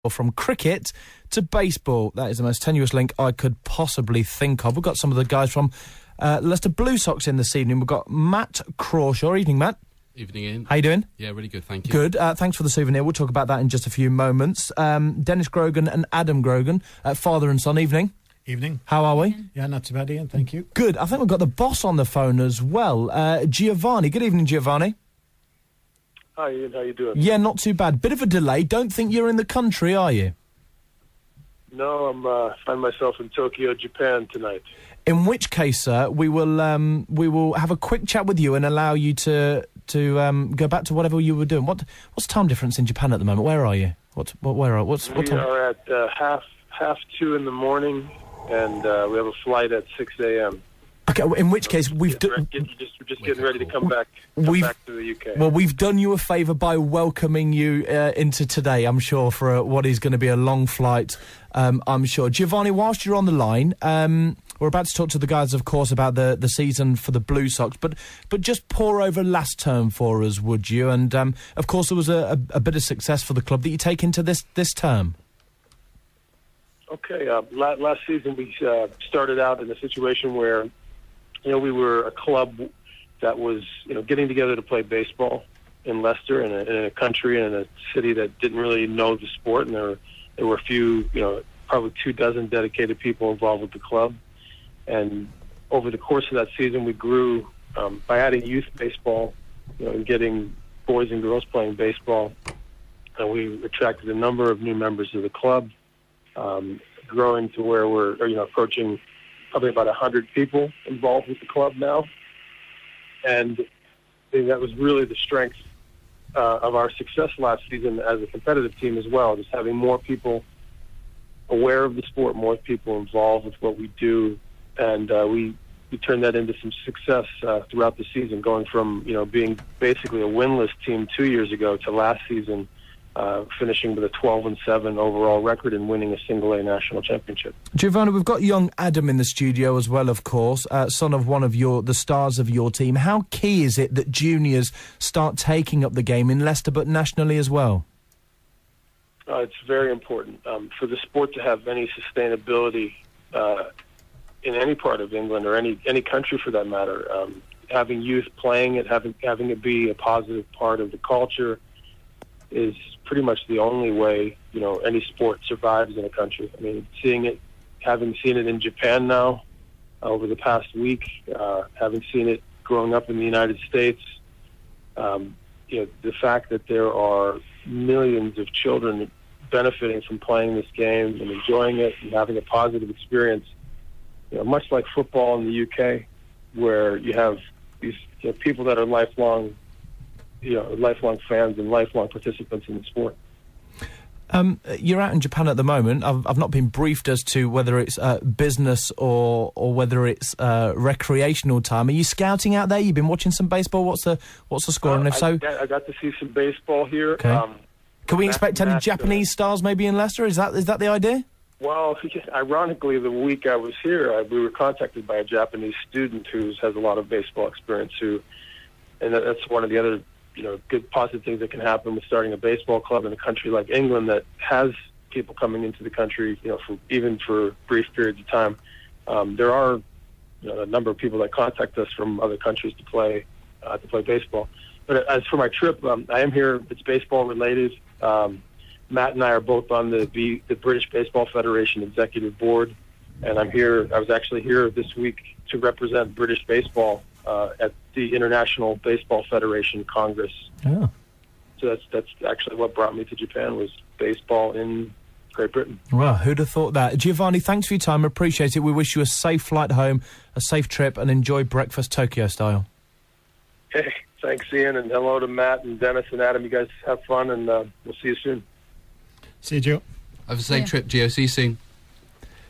from cricket to baseball. That is the most tenuous link I could possibly think of. We've got some of the guys from Leicester Blue Sox in this evening. We've got Matt Crawshaw. Evening, Matt. Evening, Ian. How you doing? Yeah, really good, thank you. Good. Thanks for the souvenir. We'll talk about that in just a few moments. Dennis Grogan and Adam Grogan, father and son. Evening. Evening. How are we? Yeah, not too bad, Ian. Thank you. Good. I think we've got the boss on the phone as well. Giovanni. Good evening, Giovanni. Hi, Ian. How you doing? Yeah, not too bad. Bit of a delay. Don't think you're in the country, are you? No, I find myself in Tokyo, Japan tonight. In which case, sir, we will have a quick chat with you and allow you to go back to whatever you were doing. What's time difference in Japan at the moment? Where are you? What time? We are at half 2 in the morning, and we have a flight at 6 a.m. Okay, in which case we're just getting ready to come back to the UK. Well, we've done you a favour by welcoming you into today, I'm sure, for what is going to be a long flight, I'm sure. Giovanni, whilst you're on the line, we're about to talk to the guys, of course, about the season for the Blue Sox, but just pour over last term for us, would you? And, of course, there was a bit of success for the club that you take into this term. Okay, last season we started out in a situation where, we were a club that was, getting together to play baseball in Leicester, in a country and in a city that didn't really know the sport, and there were a few, probably 24 dedicated people involved with the club. And over the course of that season, we grew by adding youth baseball, and getting boys and girls playing baseball. And we attracted a number of new members of the club, growing to where we're, approaching probably about 100 people involved with the club now. And I think that was really the strength of our success last season as a competitive team as well, just having more people aware of the sport, more people involved with what we do. And we turned that into some success throughout the season, going from, being basically a winless team 2 years ago to last season, finishing with a 12-7 overall record and winning a single-A national championship. Giovanni, we've got young Adam in the studio as well, of course, son of one of the stars of your team. How key is it that juniors start taking up the game in Leicester, but nationally as well? It's very important for the sport to have any sustainability in any part of England or any country for that matter. Having youth playing it, having it be a positive part of the culture is pretty much the only way, any sport survives in a country. I mean, having seen it in Japan now over the past week, having seen it growing up in the United States, the fact that there are millions of children benefiting from playing this game and enjoying it and having a positive experience, much like football in the UK, where you have these people that are lifelong fans and lifelong participants in the sport. You're out in Japan at the moment. I've not been briefed as to whether it's business or whether it's recreational time. Are you scouting out there? You've been watching some baseball. What's the score? And if so, I got to see some baseball here. Okay. Can we expect any Japanese stars maybe in Leicester? Is that the idea? Well, ironically, the week I was here, we were contacted by a Japanese student who has a lot of baseball experience. And that's one of the other, good positive things that can happen with starting a baseball club in a country like England that has people coming into the country, even for brief periods of time. There are, a number of people that contact us from other countries to play baseball. But as for my trip, I am here. It's baseball related. Matt and I are both on the British Baseball Federation Executive Board, and I'm here. I was actually here this week to represent British baseball at the International Baseball Federation Congress. Oh. So that's actually what brought me to Japan, was baseball in Great Britain. Well, who'd have thought that? Giovanni, thanks for your time. Appreciate it. We wish you a safe flight home, a safe trip, and enjoy breakfast Tokyo style. Hey, thanks, Ian, and hello to Matt and Dennis and Adam. You guys have fun, and we'll see you soon. See you, Joe. Have a safe trip, Gio. See you soon.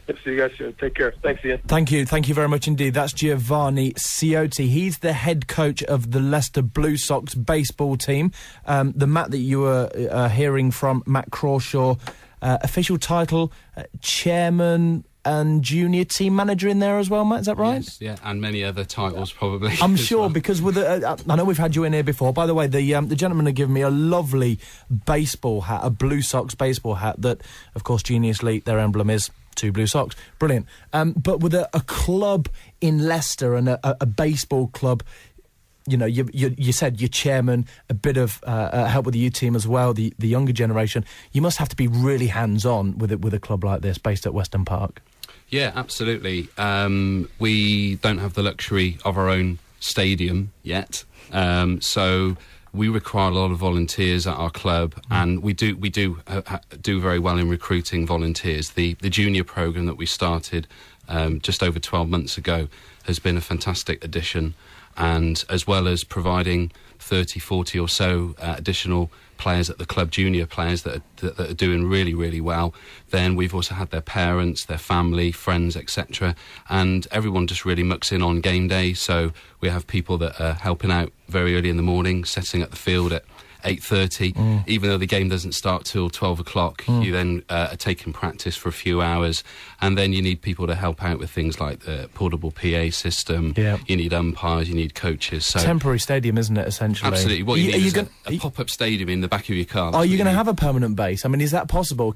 See you guys soon. Take care. Thanks, Ian. Thank you very much indeed. That's Giovanni Ciotti. He's the head coach of the Leicester Blue Sox baseball team. The Matt that you were hearing from, Matt Crawshaw, official title, Chairman and junior team manager in there as well, Matt, is that right? Yes, yeah, and many other titles probably. I'm as sure, well. because with I know we've had you in here before. By the way, the gentleman had given me a lovely baseball hat, a Blue Sox baseball hat that, of course, Genius League, their emblem is 2 blue socks. Brilliant. But with a club in Leicester and a baseball club, you know, you said you're chairman, a bit of help with the youth team as well, the younger generation. You must have to be really hands-on with a club like this based at Weston Park. Yeah, absolutely. We don't have the luxury of our own stadium yet, so we require a lot of volunteers at our club, and we do very well in recruiting volunteers. The junior programme that we started just over 12 months ago has been a fantastic addition, and as well as providing 30, 40 or so additional players at the club, junior players that are doing really, really well, then we've also had their parents, their family, friends, etc. And everyone just really mucks in on game day. So we have people that are helping out very early in the morning, setting up the field at 8:30. Even though the game doesn't start till 12 o'clock, you then are taking practice for a few hours, and then you need people to help out with things like the portable PA system. Yeah. You need umpires, you need coaches. So Temporary stadium, isn't it, essentially? absolutely, what you need is gonna- a pop-up stadium in the back of your car. Are you going to have a permanent base? I mean, is that possible?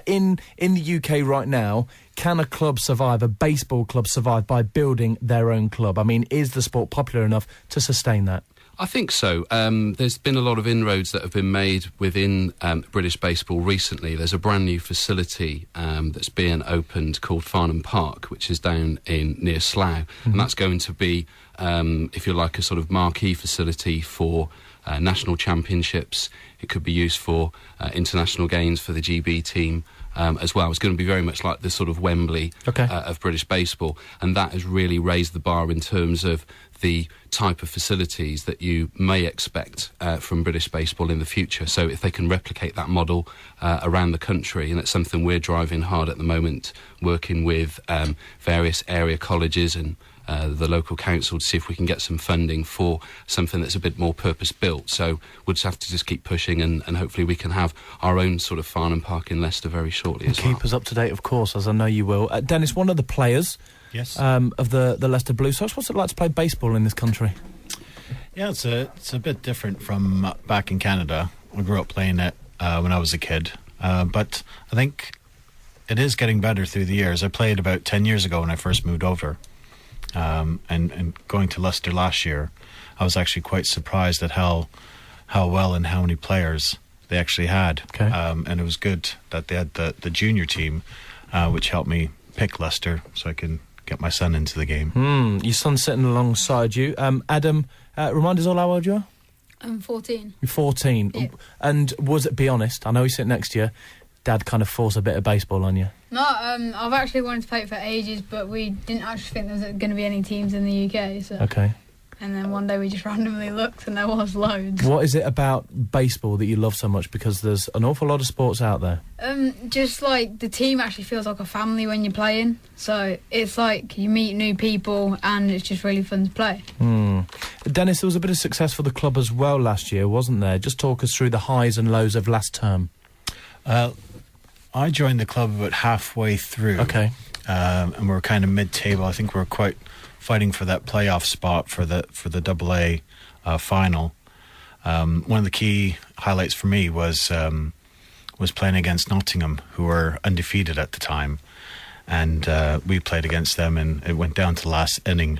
In the UK right now, can a club survive, a baseball club survive by building their own club? I mean, is the sport popular enough to sustain that? I think so. There's been a lot of inroads that have been made within British baseball recently. There's a brand new facility that's being opened called Farnham Park, which is down near Slough, and that's going to be, if you like, a sort of marquee facility for national championships. It could be used for international games for the GB team as well. It's going to be very much like the sort of Wembley of British baseball, and that has really raised the bar in terms of the type of facilities that you may expect from British baseball in the future. So if they can replicate that model around the country, and it's something we're driving hard at the moment, working with various area colleges and the local council to see if we can get some funding for something that's a bit more purpose-built. So we'll just have to keep pushing, and hopefully we can have our own sort of Farnham Park in Leicester very shortly as well. Keep us up to date, of course, as I know you will. Dennis, one of the players of the Leicester Blue Sox, what's it like to play baseball in this country? Yeah, it's a bit different from back in Canada. I grew up playing it when I was a kid, but I think it is getting better through the years. I played about 10 years ago when I first moved over, and going to Leicester last year, I was actually quite surprised at how well and how many players they actually had. Okay. And it was good that they had the junior team, which helped me pick Leicester so I can get my son into the game. Your son's sitting alongside you. Adam, remind us all how old you are? I'm 14. You're 14. Yeah. And be honest, I know he's sitting next to you, Dad kind of forced a bit of baseball on you. No, I've actually wanted to play it for ages, but we didn't actually think there was going to be any teams in the UK. So. Okay. And then one day we just randomly looked and there was loads. What is it about baseball that you love so much? Because there's an awful lot of sports out there. Just like the team actually feels like a family when you're playing. So it's like you meet new people and it's just really fun to play. Dennis, there was a bit of success for the club as well last year, wasn't there? Just talk us through the highs and lows of last term. I joined the club about halfway through. Okay. And we were kind of mid-table. I think we were quite fighting for that playoff spot for the AA final. One of the key highlights for me was playing against Nottingham, who were undefeated at the time, and we played against them, and it went down to the last inning,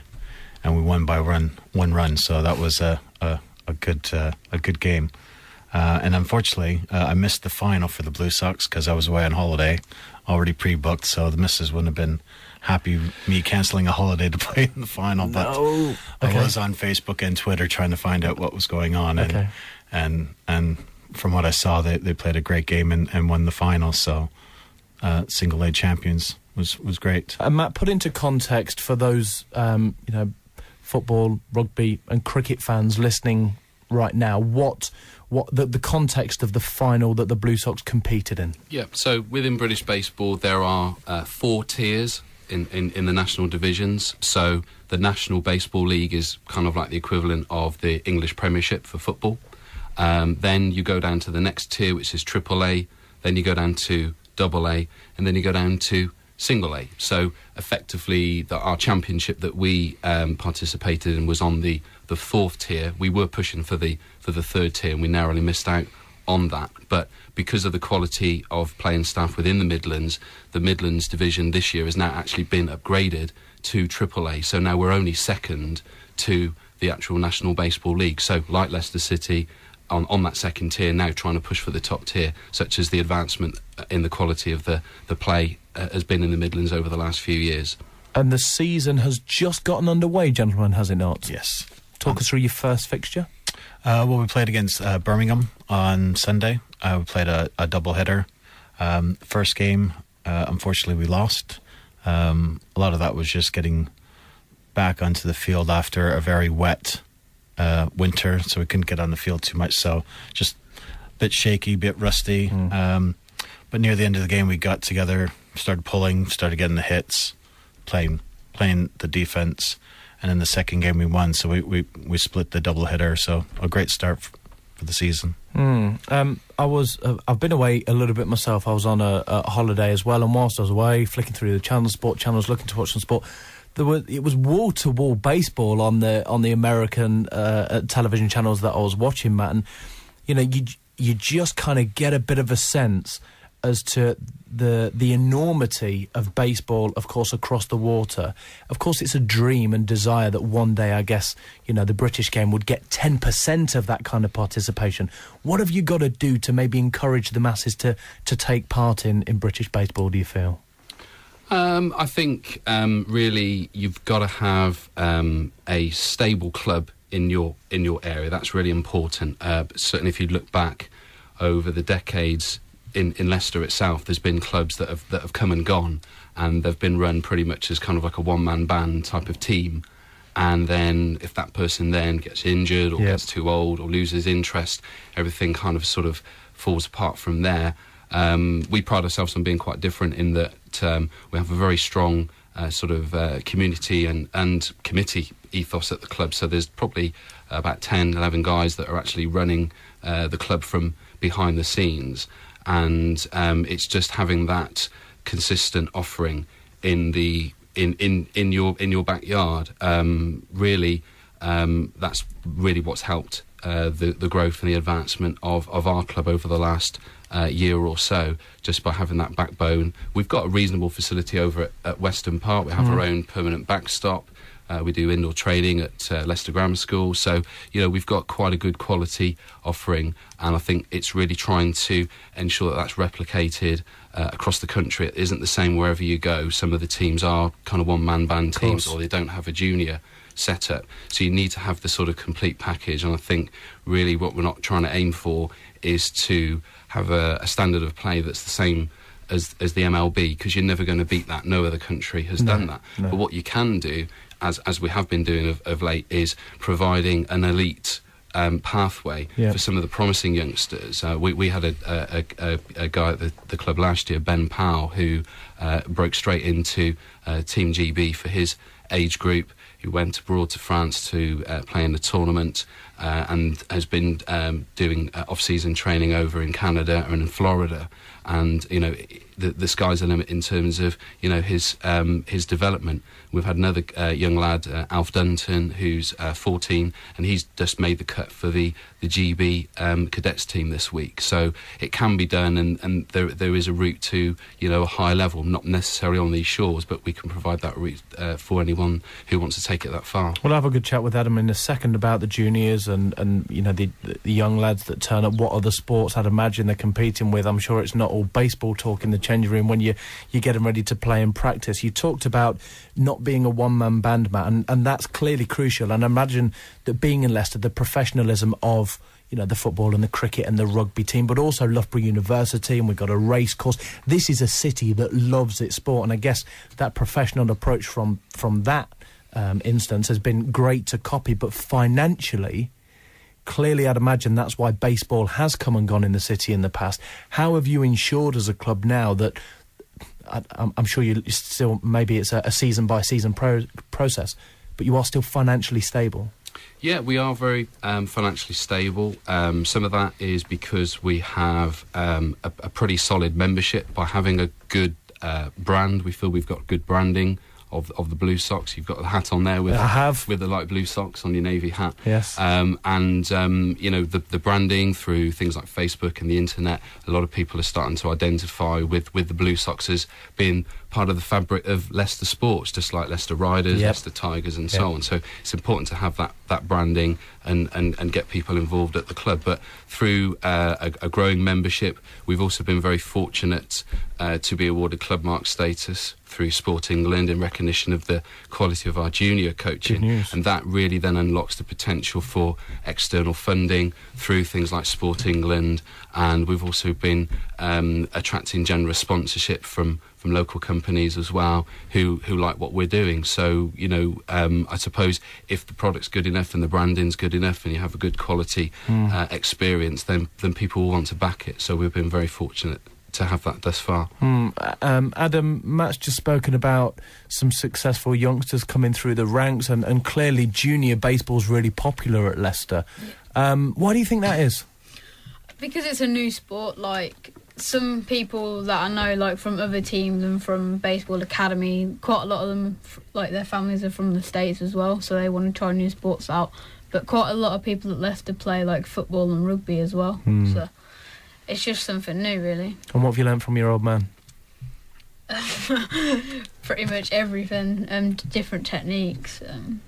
and we won by one run. So that was a good game. And unfortunately, I missed the final for the Blue Sox because I was away on holiday, already pre-booked. So the missus wouldn't have been happy with me cancelling a holiday to play in the final. But I was on Facebook and Twitter trying to find out what was going on. And from what I saw, they played a great game and won the final. So single A champions was great. Matt, put into context for those football, rugby, and cricket fans listening right now, what the context of the final that the Blue Sox competed in. Yeah, so within British baseball there are 4 tiers in the national divisions. So the National Baseball League is kind of like the equivalent of the English Premiership for football. Then you go down to the next tier, which is AAA. Then you go down to AA, and then you go down to single A. So effectively, our championship that we participated in was on the 4th tier. We were pushing for the 3rd tier, and we narrowly missed out on that. But because of the quality of playing staff within the Midlands division this year has now actually been upgraded to AAA. So now we're only second to the actual National Baseball League. So like Leicester City, on that 2nd tier, now trying to push for the top tier, such as the advancement in the quality of the play has been in the Midlands over the last few years. And the season has just gotten underway, gentlemen, has it not? Yes. Talk us through your first fixture. Well, we played against Birmingham on Sunday. We played a double-header. First game, unfortunately, we lost. A lot of that was just getting back onto the field after a very wet winter, so we couldn't get on the field too much. So just a bit shaky, a bit rusty. But near the end of the game, we got together, started pulling, started getting the hits, playing the defense. And in the second game, we won. So we split the doubleheader. So a great start for the season. I've been away a little bit myself. I was on a holiday as well, and whilst I was away, flicking through the sport channels, looking to watch some sport, it was wall to wall baseball on the American television channels that I was watching, Matt. And you just kind of get a bit of a sense as to the enormity of baseball, of course, across the water. Of course, it's a dream and desire that one day, I guess, the British game would get 10% of that kind of participation. What have you got to do to maybe encourage the masses to take part in British baseball, do you feel? I think really you've got to have a stable club in your area. That's really important. Certainly, if you look back over the decades in Leicester itself, there's been clubs that have come and gone, and they've been run pretty much as kind of like a one-man band type of team. And then if that person then gets injured or gets too old or loses interest, everything kind of sort of falls apart from there. We pride ourselves on being quite different in that we have a very strong sort of community and committee ethos at the club. So there's probably about 10, 11 guys that are actually running the club from behind the scenes. And it's just having that consistent offering in your backyard. Really, that's really what's helped the growth and the advancement of our club over the last year or so, just by having that backbone. We've got a reasonable facility over at Weston Park. We have our own permanent backstop. We do indoor training at Leicester Grammar School. So, we've got quite a good quality offering, and I think it's really trying to ensure that that's replicated across the country. It isn't the same wherever you go. Some of the teams are kind of one-man band teams, or they don't have a junior setup. So you need to have the sort of complete package, and I think really what we're not trying to aim for is to have a standard of play that's the same as the MLB, because you're never going to beat that. No other country has done that. No. But what you can do, as we have been doing of late, is providing an elite pathway for some of the promising youngsters. We had a guy at the club last year, Ben Powell, who broke straight into Team GB for his age group. He went abroad to France to play in the tournament and has been doing off-season training over in Canada and in Florida. And, the sky's the limit in terms of, his development. We've had another young lad, Alf Dunton, who's 14, and he's just made the cut for the GB cadets team this week. So it can be done, and there is a route to, a high level, not necessarily on these shores, but we can provide that route for anyone who wants to take it that far. We'll have a good chat with Adam in a second about the juniors and the young lads that turn up. What other sports I'd imagine they're competing with? I'm sure it's not all baseball talk in the changing room when you get them ready to play and practice. You talked about not being a one-man band, Matt, and that's clearly crucial. And I imagine that being in Leicester, the professionalism of the football and the cricket and the rugby team, but also Loughborough University, and we've got a race course. This is a city that loves its sport, and I guess that professional approach from that instance has been great to copy. But financially, clearly, I'd imagine that's why baseball has come and gone in the city in the past. How have you ensured as a club now that, I'm sure you still, maybe it's a season-by-season process, but you are still financially stable? Yeah, we are very financially stable. Some of that is because we have a pretty solid membership by having a good brand. We feel we've got good branding of the blue socks. You've got the hat on there with the light blue socks on your navy hat. Yes. The branding through things like Facebook and the internet, a lot of people are starting to identify with the blue socks as being part of the fabric of Leicester sports, just like Leicester Riders, Leicester Tigers and so on. So it's important to have that branding and get people involved at the club. But through a growing membership, we've also been very fortunate to be awarded club mark status through Sport England in recognition of the quality of our junior coaching. And that really then unlocks the potential for external funding through things like Sport England, and we've also been attracting generous sponsorship from local companies as well who like what we're doing. So I suppose if the product's good enough and the branding's good enough and you have a good quality experience, then people will want to back it. So we've been very fortunate to have that thus far. Adam, Matt's just spoken about some successful youngsters coming through the ranks, and clearly junior baseball's really popular at Leicester. Why do you think that is? Because it's a new sport. Like, some people that I know, like from other teams and from baseball academy, quite a lot of them, like their families are from the States as well, so they want to try new sports out. But quite a lot of people at Leicester play like football and rugby as well. So it's just something new, really. And what have you learnt from your old man? Pretty much everything, different techniques, and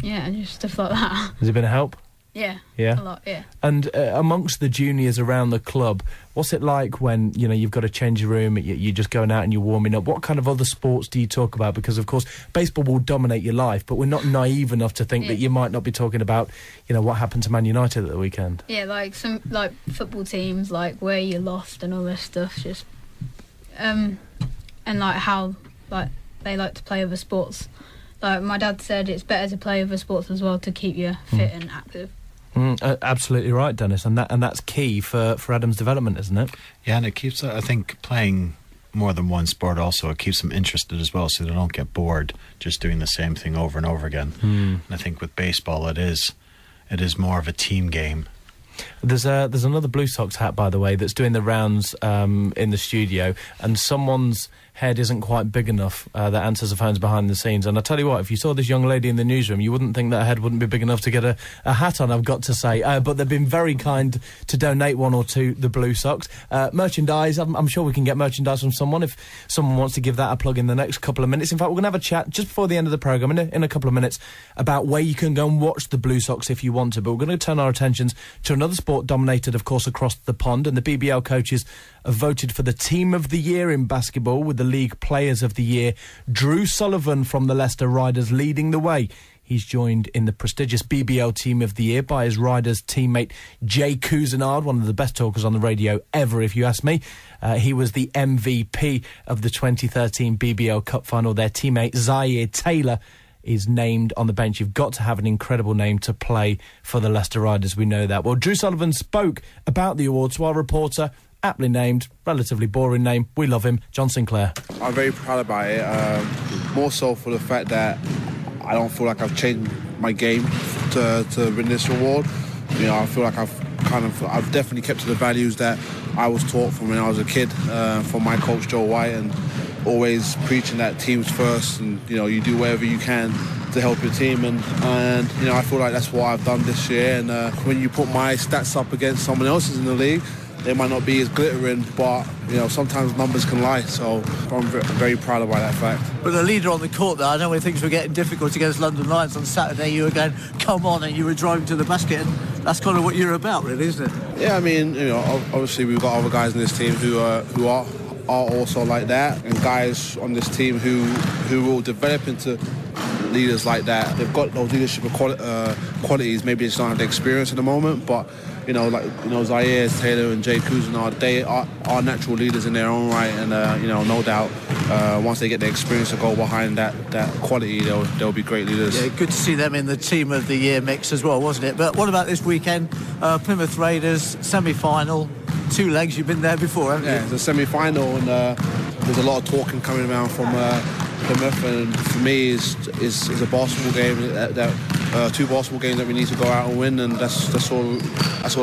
just stuff like that. Has it been a help? Yeah, a lot, yeah. And amongst the juniors around the club, what's it like when, you've got to change your room, you're just going out and you're warming up? What kind of other sports do you talk about? Because, of course, baseball will dominate your life, but we're not naive enough to think that you might not be talking about, what happened to Man United at the weekend. Yeah, like some football teams, like where you lost and all this stuff, just... and, like, how, they like to play other sports. Like, my dad said it's better to play other sports as well to keep you fit and active. Absolutely right, Dennis, and that's key for Adam's development, isn't it? Yeah, and it keeps, I think, playing more than one sport also, it keeps them interested as well, so they don't get bored just doing the same thing over and over again. And I think with baseball, it is more of a team game. There's another Blue Sox hat, by the way, that's doing the rounds in the studio, and someone's head isn't quite big enough that answers the phones behind the scenes. And I tell you what, if you saw this young lady in the newsroom, you wouldn't think that her head wouldn't be big enough to get a hat on, I've got to say. But they've been very kind to donate one or two, the Blue Sox. Merchandise, I'm sure we can get merchandise from someone if someone wants to give that a plug in the next couple of minutes. In fact, we're going to have a chat just before the end of the programme, in a couple of minutes, about where you can go and watch the Blue Sox if you want to. But we're going to turn our attentions to another sport dominated, of course, across the pond, and the BBL coaches have voted for the Team of the Year in basketball, with the League Players of the Year, Drew Sullivan from the Leicester Riders, leading the way. He's joined in the prestigious BBL Team of the Year by his Riders teammate Jay Cousinard, one of the best talkers on the radio ever, if you ask me. He was the MVP of the 2013 BBL Cup final. Their teammate Zaire Taylor is named on the bench. You've got to have an incredible name to play for the Leicester Riders, we know that. Well, Drew Sullivan spoke about the awards to our reporter, aptly named, relatively boring name, we love him, John Sinclair. I'm very proud about it, more so for the fact that I don't feel like I've changed my game to win this award. I feel like I've definitely kept to the values that I was taught from when I was a kid, from my coach Joe White, and always preaching that teams first, and you do whatever you can to help your team, and I feel like that's what I've done this year. And when you put my stats up against someone else's in the league, they might not be as glittering, but sometimes numbers can lie. So I'm very proud about that fact. But the leader on the court, though, I know when things were getting difficult against London Lions on Saturday, you were going, come on, and you were driving to the basket, and that's kind of what you're about, really, isn't it? Yeah, I mean, obviously we've got other guys in this team who are also like that, and guys on this team who will develop into leaders like that. They've got those leadership qualities. Maybe they just don't have the experience at the moment, but Zaire Taylor and Jay Cousinard, they are natural leaders in their own right, and no doubt once they get the experience to go behind that quality, they'll be great leaders. Yeah, good to see them in the Team of the Year mix as well, wasn't it? But what about this weekend? Plymouth Raiders semi-final, 2 legs. You've been there before, haven't you? Yeah, it's a semi-final, and there's a lot of talking coming around from Plymouth, and for me is a basketball game two basketball games that we need to go out and win, and that's all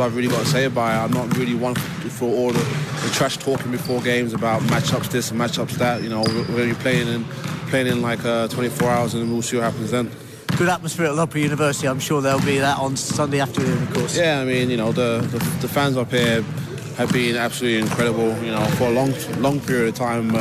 I've really got to say about it. I'm not really one for all the trash talking before games about matchups this and matchups that. You know, we're going to be playing in like 24 hours, and we'll see what happens then. Good atmosphere at Loughborough University. I'm sure there'll be that on Sunday afternoon, of course. Yeah, I mean, you know, the fans up here have been absolutely incredible, you know, for a long period of time.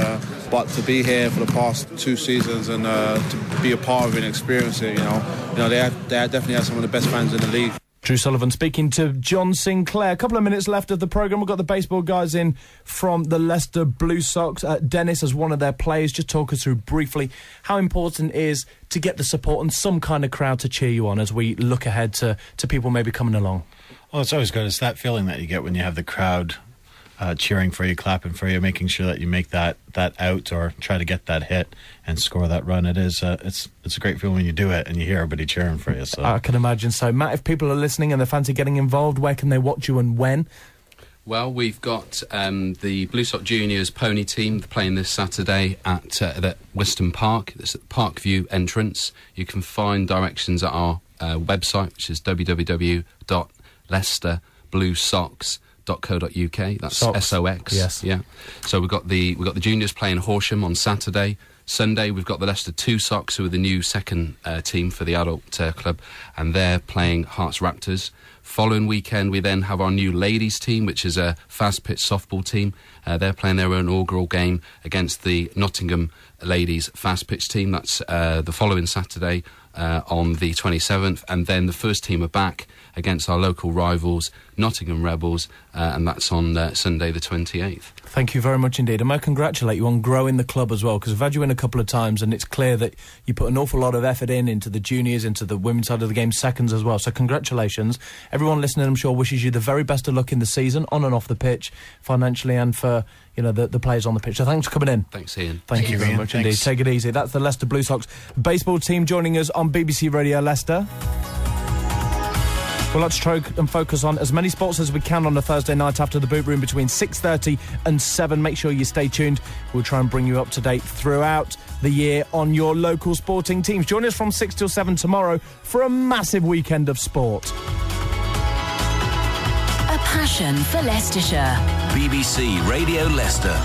But to be here for the past 2 seasons and to be a part of it and experience it, you know, they definitely have some of the best fans in the league. Drew Sullivan speaking to John Sinclair. A couple of minutes left of the programme. We've got the baseball guys in from the Leicester Blue Sox. Dennis, as one of their players, just talk us through briefly how important it is to get the support and some kind of crowd to cheer you on as we look ahead to people maybe coming along. Well, it's always good. It's that feeling that you get when you have the crowd cheering for you, clapping for you, making sure that you make that out or try to get that hit and score that run. It is it's a great feeling when you do it and you hear everybody cheering for you. So I can imagine. So Matt, if people are listening and they fancy getting involved, where can they watch you and when? Well, we've got the Blue Sox Juniors pony team playing this Saturday at Weston Park. It's at the Parkview entrance. You can find directions at our website, which is www.leicesterbluesox.co.uk. That's SOX. Yes. Yeah. So we've got the juniors playing Horsham on Saturday. Sunday we've got the Leicester 2 Sox, who are the new second team for the adult club, and they're playing Hearts Raptors. Following weekend we then have our new ladies team, which is a fast pitch softball team. They're playing their inaugural game against the Nottingham ladies fast pitch team. That's the following Saturday on the 27th, and then the first team are back against our local rivals Nottingham Rebels, and that's on Sunday the 28th. Thank you very much indeed, and I congratulate you on growing the club as well, because I've had you in a couple of times and it's clear that you put an awful lot of effort into the juniors, into the women's side of the game, seconds as well, so congratulations. Everyone listening, I'm sure, wishes you the very best of luck in the season, on and off the pitch, financially and for the players on the pitch. So thanks for coming in. Thanks, Ian. Thank you very much indeed. Take it easy. That's the Leicester Blue Sox baseball team joining us on BBC Radio Leicester. We'll have to try and focus on as many sports as we can on a Thursday night after the boot room between 6:30 and 7. Make sure you stay tuned. We'll try and bring you up to date throughout the year on your local sporting teams. Join us from 6 till 7 tomorrow for a massive weekend of sport. A passion for Leicestershire. BBC Radio Leicester.